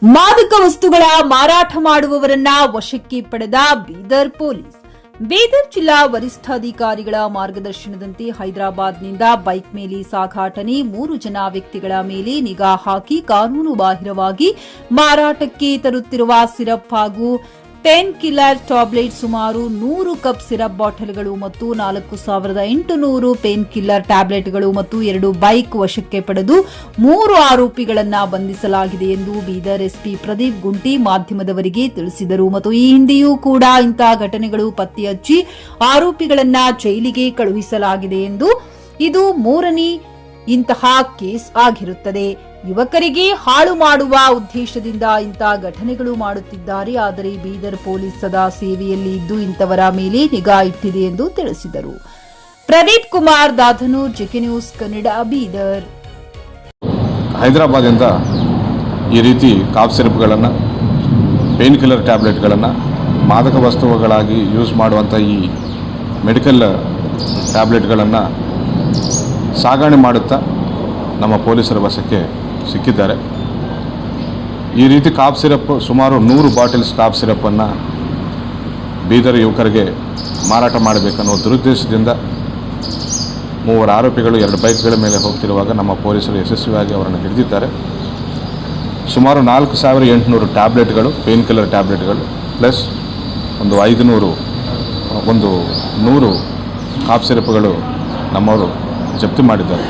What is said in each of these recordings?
ಮಾದಕ ವಸ್ತುಗಳ ಮಾರಾಟ ಮಾಡುವವರನ್ನ ವಶಕ್ಕೆ ಪಡೆದ ಬೀದರ್ ಪೊಲೀಸ್. ಬೀದರ್ ಜಿಲ್ಲಾ ವರಿಷ್ಠಾಧಿಕಾರಿಗಳ ಮಾರ್ಗದರ್ಶನದಂತೆ ಹೈದರಾಬಾದ್ನಿಂದ ಬೈಕ್ ಮೇಲೆ ಸಾಗಾಟನೆ 3 ಜನ ವ್ಯಕ್ತಿಗಳ ಮೇಲೆ ನಿಗಾ ಹಾಕಿ ಕಾನೂನು ಬಾಹಿರವಾಗಿ ಮಾರಾಟಕ್ಕೆ ತರುತ್ತಿರುವ ಸಿರಪ್ ಹಾಗೂ ಪೇನ್ ಕಿಲ್ಲರ್ ಟ್ಯಾಬ್ಲೆಟ್ ಸುಮಾರು 100 ಕಪ್ ಸಿರಪ್ ಬಾಟಲ್ಗಳು ಮತ್ತು 4800 ಪೇನ್ ಕಿಲ್ಲರ್ ಟ್ಯಾಬ್ಲೆಟ್ಗಳು ಮತ್ತು 2 ಬೈಕ್ ವಶಕ್ಕೆ ಪಡೆದು 3 ಆರೋಪಿಗಳನ್ನು ಬಂಧಿಸಲಾಗಿದೆ ಎಂದು ಬೀದರ್ ಎಸ್ಪಿ ಪ್ರದೀಪ್ ಗುಂಟಿ ಮಾಧ್ಯಮದವರಿಗೆ ತಿಳಿಸಿದರು. ಮತ್ತು ಈ ಹಿಂದೆಯೂ ಕೂಡ ಇಂತಹ ಘಟನೆಗಳು ಪತ್ತೆ ಹಚ್ಚಿ ಆರೋಪಿಗಳನ್ನು ಜೈಲಿಗೆ ಕಳುಹಿಸಲಾಗಿದೆ ಎಂದು ಇದು 3ನೇ ಇಂತಹ ಕೇಸ್ ಆಗಿರುತ್ತದೆ. ಯುವಕರಿಗೆ ಹಾಳು ಮಾಡುವ ಉದ್ದೇಶದಿಂದ ಇಂತಹ ಘಟನೆಗಳು ಮಾಡುತ್ತಿದ್ದಾರೆ. ಆದರೆ ಬೀದರ್ ಪೊಲೀಸ್ ಸದಾ ಸೇವೆಯಲ್ಲಿ ಇದ್ದು ಇಂಥವರ ಮೇಲೆ ನಿಗಾ ಇಟ್ಟಿದೆ ಎಂದು ತಿಳಿಸಿದರು. Pradeep Kumar Dadhanur, JK news Kannada, Bidar. ಹೈದರಾಬಾದಿಂದ ಈ ರೀತಿ ಕಾಫ್ ಸಿರಪ್ಗಳನ್ನು, ಪೇನ್ ಕಿಲ್ಲರ್ ಟ್ಯಾಬ್ಲೆಟ್ಗಳನ್ನು, ಮಾದಕ ವಸ್ತುಗಳಾಗಿ ಯೂಸ್ ಮಾಡುವಂಥ ಈ ಮೆಡಿಕಲ್ ಟ್ಯಾಬ್ಲೆಟ್ಗಳನ್ನು ಸಾಗಣೆ ಮಾಡುತ್ತಾ ನಮ್ಮ ಪೊಲೀಸರ ವಶಕ್ಕೆ ಸಿಕ್ಕಿದ್ದಾರೆ. ಈ ರೀತಿ ಕಾಫ್ ಸಿರಪ್ ಸುಮಾರು 100 ಬಾಟಲ್ಸ್ ಕಾಫ್ ಸಿರಪ್ಪನ್ನು ಬೀದರ್ ಯುವಕರಿಗೆ ಮಾರಾಟ ಮಾಡಬೇಕನ್ನೋ ದುರುದ್ದೇಶದಿಂದ 3 ಆರೋಪಿಗಳು 2 ಬೈಕ್ಗಳ ಮೇಲೆ ಹೋಗ್ತಿರುವಾಗ ನಮ್ಮ ಪೊಲೀಸರು ಯಶಸ್ವಿಯಾಗಿ ಅವರನ್ನು ಹಿಡಿದಿದ್ದಾರೆ. ಸುಮಾರು 4800 ಟ್ಯಾಬ್ಲೆಟ್ಗಳು, ಪೇನ್ ಕಿಲ್ಲರ್ ಟ್ಯಾಬ್ಲೆಟ್ಗಳು ಪ್ಲಸ್ ಒಂದು 100 ಕಾಫ್ ಸಿರಪ್ಗಳು ನಮ್ಮವರು ಜಪ್ತಿ ಮಾಡಿದ್ದಾರೆ.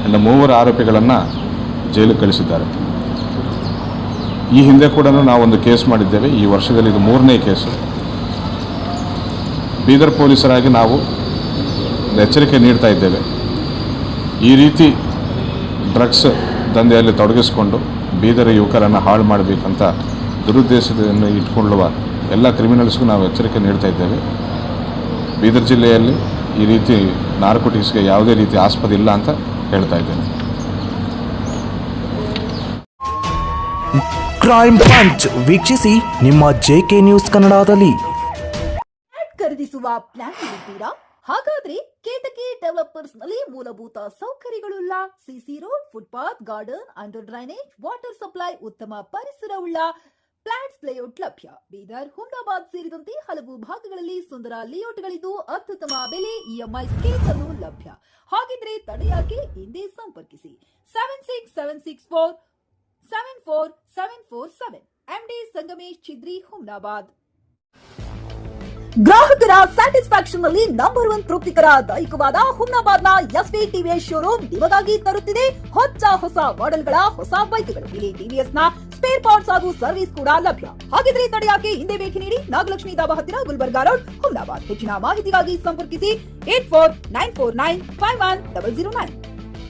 ಇನ್ನು 3 ಆರೋಪಿಗಳನ್ನು ಜೈಲಿಗೆ ಕಳಿಸಿದ್ದಾರೆ. ಈ ಹಿಂದೆ ಕೂಡ ನಾವೊಂದು ಕೇಸ್ ಮಾಡಿದ್ದೇವೆ. ಈ ವರ್ಷದಲ್ಲಿ ಇದು 3ನೇ ಕೇಸು. ಬೀದರ್ ಪೊಲೀಸರಾಗಿ ನಾವು ಎಚ್ಚರಿಕೆ ನೀಡ್ತಾ ಇದ್ದೇವೆ. ಈ ರೀತಿ ಡ್ರಗ್ಸ್ ದಂಧೆಯಲ್ಲಿ ತೊಡಗಿಸಿಕೊಂಡು ಬೀದರ್ ಯುವಕರನ್ನು ಹಾಳು ಮಾಡಬೇಕಂತ ದುರುದ್ದೇಶವನ್ನು ಇಟ್ಕೊಳ್ಳುವ ಎಲ್ಲ ಕ್ರಿಮಿನಲ್ಸ್ಗೂ ನಾವು ಎಚ್ಚರಿಕೆ ನೀಡ್ತಾ ಇದ್ದೇವೆ. ಬೀದರ್ ಜಿಲ್ಲೆಯಲ್ಲಿ ಈ ರೀತಿ ನಾರ್ಕೋಟಿಕ್ಸ್ಗೆ ಯಾವುದೇ ರೀತಿ ಆಸ್ಪದ ಇಲ್ಲ ಅಂತ ಹೇಳ್ತಾ ಇದ್ದೇನೆ. ಕ್ರೈಮ್ ಪಂಚ್ ವೀಕ್ಷಿಸಿ ನಿಮ್ಮ ಜೆಕೆ ನ್ಯೂಸ್ ಕನ್ನಡದಲ್ಲಿ. ಖರೀದಿಸುವ ಪ್ಲಾನ್ ಇದ್ದೀರಾ? ಹಾಗಾದ್ರೆ ಕೇತಕಿ ಡೆವಲಪರ್ಸ್ ನಲ್ಲಿ ಮೂಲಭೂತ ಸೌಕರ್ಯಗಳುಳ್ಳ CC road, footpath, garden, under drainage, water supply, ಉತ್ತಮ ಪರಿಸರವುಳ್ಳ ಫ್ಲಾಟ್ಸ್ ಲೇಔಟ್ ಲಭ್ಯ. ಬೀದರ್, ಹುಮ್ನಾಬಾದ್ ಸೇರಿದಂತೆ ಹಲವು ಭಾಗಗಳಲ್ಲಿ ಸುಂದರ ಲೇಔಟ್ಗಳಿದ್ದು ಅತ್ಯುತ್ತಮ ಬೆಲೆ, ಇಎಂಐ ಸ್ಕೀಮ್ಸ್ ಅನ್ನು ಲಭ್ಯ. ಹಾಗಿದ್ರೆ ತಡೆಯಾಕೆ? ಹಿಂದೆ ಸಂಪರ್ಕಿಸಿ 7676474747 ಎಂಡಿ ಸಂಗಮೇಶ್ ಚಿದ್ರಿ, ಹುಮ್ನಾಬಾದ್. ಗ್ರಾಹಕರ ಸ್ಯಾಟಿಸ್ಫ್ಯಾಕ್ಷನ್ ನಲ್ಲಿ ನಂಬರ್ 1 ತೃಪ್ತಿಕರ ದೈಹಿಕವಾದ ಹುಮ್ನಾಬಾದ್ನ ಎಸ್ವಿ ಟಿವಿಎಸ್ ಶೋರೂಮ್ ನಿಮಗಾಗಿ ತರುತ್ತಿದೆ ಹೊಸ ಮಾಡೆಲ್ಗಳ ಹೊಸ ಬೈಕ್ಗಳು. ಇಲ್ಲಿ ಟಿವಿಎಸ್ ನ ಸ್ಪೇರ್ ಪಾರ್ಟ್ಸ್ ಹಾಗೂ ಸರ್ವಿಸ್ ಕೂಡ ಲಭ್ಯ. ಹಾಗಿದ್ರೆ ತಡೆಯಾಕೆ? ಹಿಂದೆ ಭೇಟಿ ನೀಡಿ, ನಾಗಲಕ್ಷ್ಮಿ ಧಾಬಾ ಹತ್ತಿರ, ಗುಲ್ಬರ್ಗಾ ರೋಡ್, ಹುಮ್ನಾಬಾದ್. ಹೆಚ್ಚಿನ ಮಾಹಿತಿಗಾಗಿ ಸಂಪರ್ಕಿಸಿ 8494951009.